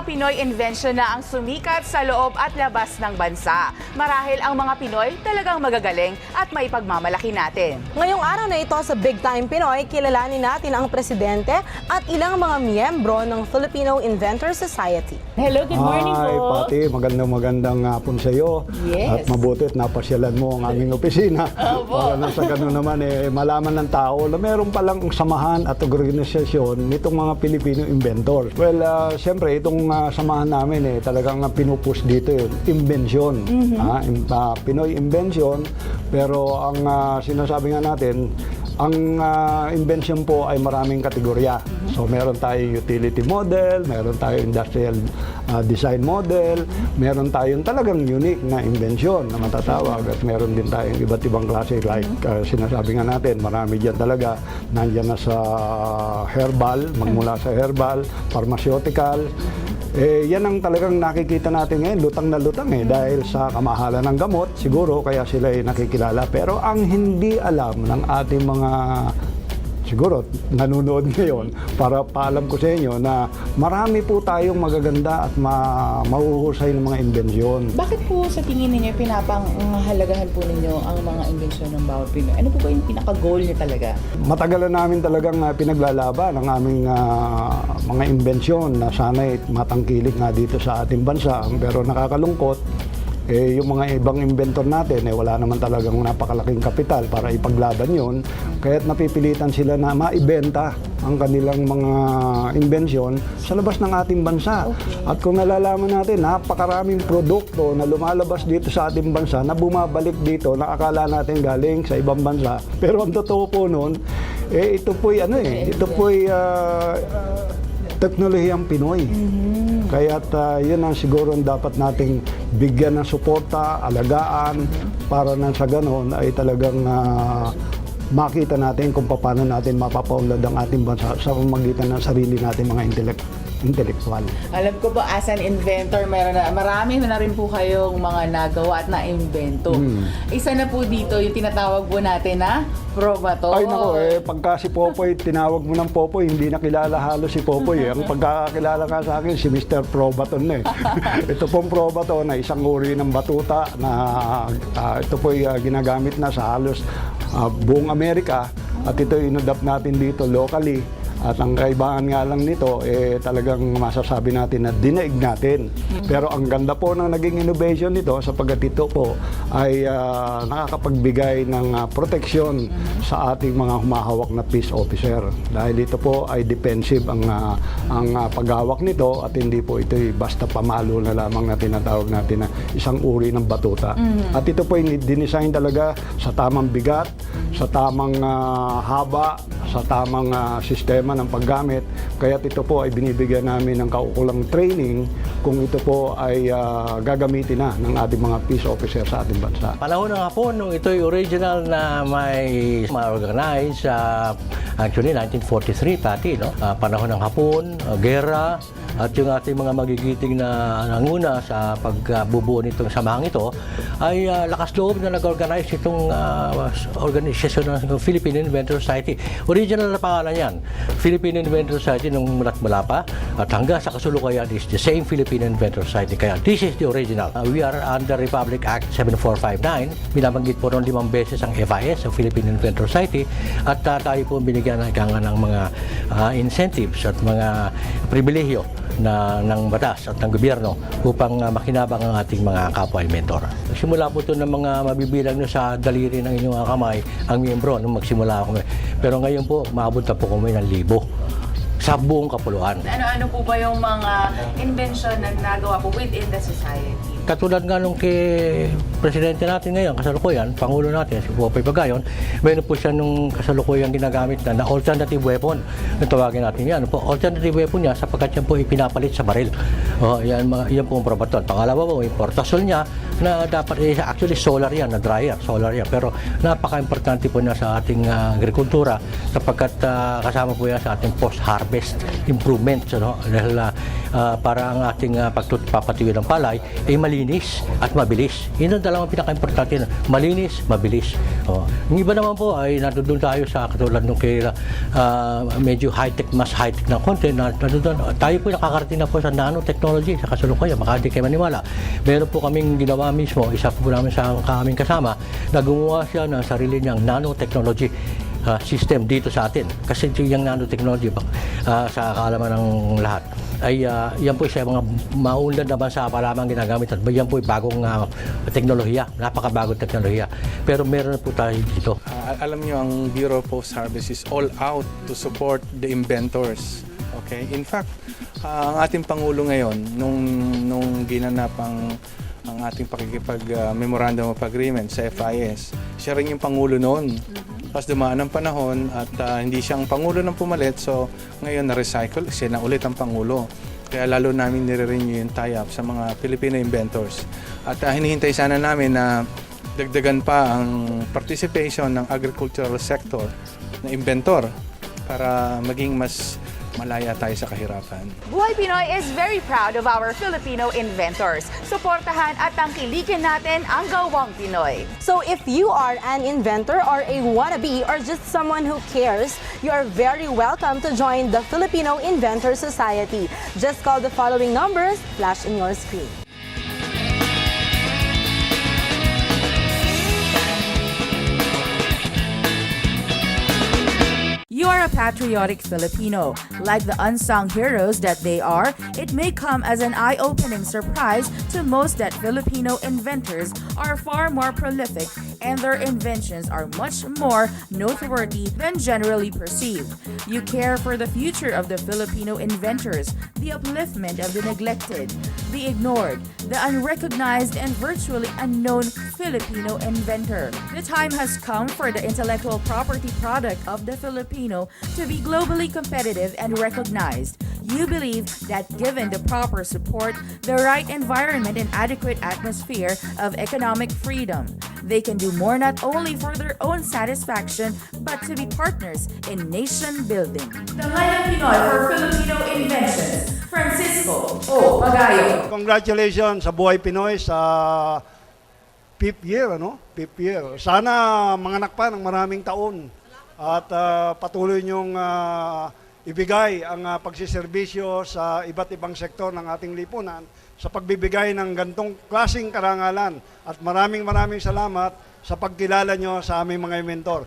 Pinoy invention na ang sumikat sa loob at labas ng bansa. Marahil ang mga Pinoy talagang magagaling at maipagmamalaki natin. Ngayong araw na ito sa Big Time Pinoy, kilalanin natin ang presidente at ilang mga miyembro ng Filipino Inventor Society. Hello, good morning Hi, po. Pati. Magandang hapon sa iyo. Yes. At mabuti at napasyalan mo ang aming opisina. Para na sa ganun naman, malaman ng tao na meron palang samahan at organisasyon nitong mga Filipino inventors. Well, siyempre, itong samahan namin, talagang pinupush dito yun, invention. Pinoy invention, pero ang sinasabi nga natin, ang invention po ay maraming kategorya. So meron tayong utility model, meron tayong industrial design model, meron tayong talagang unique na invention na matatawag, at meron din tayong iba't ibang klase like sinasabi nga natin, marami dyan talaga, nandiyan na sa herbal, magmula sa herbal, pharmaceutical. Yan ang talagang nakikita natin ngayon, lutang na lutang dahil sa kamahalan ng gamot, siguro kaya sila ay nakikilala. Pero ang hindi alam ng ating mga, siguro, nanonood ngayon, para paalam ko sa inyo na marami po tayong magaganda at mahuhusay ng mga imbensyon. Bakit po sa tingin ninyo pinapangahalagahan po ninyo ang mga imbensyon ng bawat Pinoy? Ano po ba yung pinaka-goal niyo talaga? Matagal na namin talagang pinaglalaban ang aming mga imbensyon na sana'y matangkilik nga dito sa ating bansa. Pero nakakalungkot, yung mga ibang inventor natin, wala naman talagang napakalaking kapital para ipaglaban yun. Kaya't napipilitan sila na maibenta ang kanilang mga inbensyon sa labas ng ating bansa. Okay. At kung nalalaman natin, napakaraming produkto na lumalabas dito sa ating bansa na bumabalik dito na akala natin galing sa ibang bansa. Pero ang totoo po nun, ito po'y ito po'y teknolohiyang Pinoy. Kaya't yun ang siguro dapat nating bigyan ng suporta, alagaan, para nang sa ganon ay talagang makita natin kung paano natin mapapaunlad ang ating bansa sa pamamagitan ng sarili natin mga intelektual. Alam ko po, as an inventor, marami na rin po kayong mga nagawa at na-invento. Isa na po dito yung tinatawag po natin na Probator. Ay nako, pagka si Popoy, tinawag mo ng Popoy, hindi nakilala halos si Popoy. Ang pagkakakilala ka sa akin, si Mr. Probaton na Ito pong Probaton na isang uri ng batuta na ito po'y ginagamit na sa halos buong Amerika, at ito inadapt natin dito locally. At ang kaibahan nga lang nito, talagang masasabi natin na dinaig natin. Pero ang ganda po ng naging innovation nito, sapagkat ito po ay nakakapagbigay ng proteksyon sa ating mga humahawak na peace officer. Dahil ito po ay defensive ang paghawak nito, at hindi po ito basta pamalo na lamang na tinatawag natin na isang uri ng batuta. At ito po ay dinesign talaga sa tamang bigat, sa tamang haba, sa tamang sistema ng paggamit. Kaya't ito po ay binibigyan namin ng kaukulang training kung ito po ay gagamitin na ng ating mga peace officer sa ating bansa. Panahon ng Hapon, nung ito'y original na may ma-organize, actually 1943 pati, no? Panahon ng Hapon, gera, at yung ating mga magigiting na nanguna sa pagbubuo nitong samahang ito ay lakas loob na nag-organize itong organisasyon ng Philippine Inventor Society. Original na pangalan yan, Philippine Inventor Society, nung mula pa, at hanggang sa kasulukuyan is the same Philippine Inventor Society. Kaya this is the original. We are under Republic Act 7459. Binabanggit po noon 5 beses ang FIS, ang Philippine Inventor Society, at tayo po binigyan ng mga incentives at mga pribilehyo ng batas at ng gobyerno upang makinabang ang ating mga kapwa-inventor. Simula po ito ng mga mabibilang nyo sa daliri ng inyong kamay ang miyembro nung magsimula ako. Pero ngayon po, maabot na po kami ng 1,000 sa buong kapuluan. Ano-ano po ba yung mga invention na nagawa po within the society? Katulad nga nung kay Presidente natin ngayon, kasalukuyan, Pangulo natin, si Popoy Pagayon, mayroon po siya nung kasalukuyan ginagamit na alternative weapon. Tawagin natin yan. Alternative weapon niya sapagkat yan po ipinapalit sa baril. Yan po ang Probaton. Pangalawa po, yung portasol niya na dapat, actually solar yan, na dryer, solar yan. Pero napaka-importante po na sa ating agrikultura sapagkat kasama po yan sa ating post-harvest improvements. Dahil para ang ating pagpapatuloy ng palay ay malinis at mabilis. Yun ang dalawang pinaka-importante na malinis, mabilis. Yung iba naman po ay nandun tayo sa katulad nung medyo high-tech, mas high-tech ng konti. Tayo po nakakarating na po sa nanotechnology sa kasalukuyan. Baka di kayo maniwala. Meron po kaming ginawa mismo, isa po namin sa aming kasama, na gumawa siya ng sarili niyang nanotechnology system dito sa atin. Kasi yung nanotechnology sa kaalaman ng lahat ay yan po siya mga maunlad na bansa pa lamang ginagamit at yan po ay bagong teknolohiya, napakabagong teknolohiya. Pero meron na po tayo dito. Alam niyo, ang Bureau of Post Harvest is all out to support the inventors. Okay? In fact, ang ating Pangulo ngayon, nung ginanap ang ating Memorandum of Agreement sa FIS, siya rin yung Pangulo noon. Tapos dumaan ang panahon at hindi siyang Pangulo ng pumalit, so ngayon na-recycle, siya na ulit ang Pangulo. Kaya lalo namin nire-renew yung tie-up sa mga Filipino inventors. At hinihintay sana namin na dagdagan pa ang participation ng agricultural sector na inventor para maging mas malaya tayo sa kahirapan. Buhay Pinoy is very proud of our Filipino inventors. Suportahan at tangkilikin natin ang gawang Pinoy. So if you are an inventor or a wannabe or just someone who cares, you are very welcome to join the Filipino Inventor Society. Just call the following numbers flash in your screen. You are a patriotic Filipino. Like the unsung heroes that they are, it may come as an eye-opening surprise to most that Filipino inventors are far more prolific and their inventions are much more noteworthy than generally perceived. You care for the future of the Filipino inventors, the upliftment of the neglected, the ignored, the unrecognized and virtually unknown Filipino inventor. The time has come for the intellectual property product of the Filipino to be globally competitive and recognized. You believe that given the proper support, the right environment and adequate atmosphere of economic freedom, they can do more not only for their own satisfaction, but to be partners in nation building. Tanghalang Pinoy for Filipino Inventions, Francisco O. Magayo. Congratulations sa Buhay Pinoy sa 5th year, ano? 5th year. Sana manganak pa ng maraming taon at patuloy niyong ibigay ang pagsiservisyo sa iba't ibang sektor ng ating lipunan sa pagbibigay ng gantong klaseng karangalan. At maraming salamat sa pagkilala niyo sa aming mga inventor.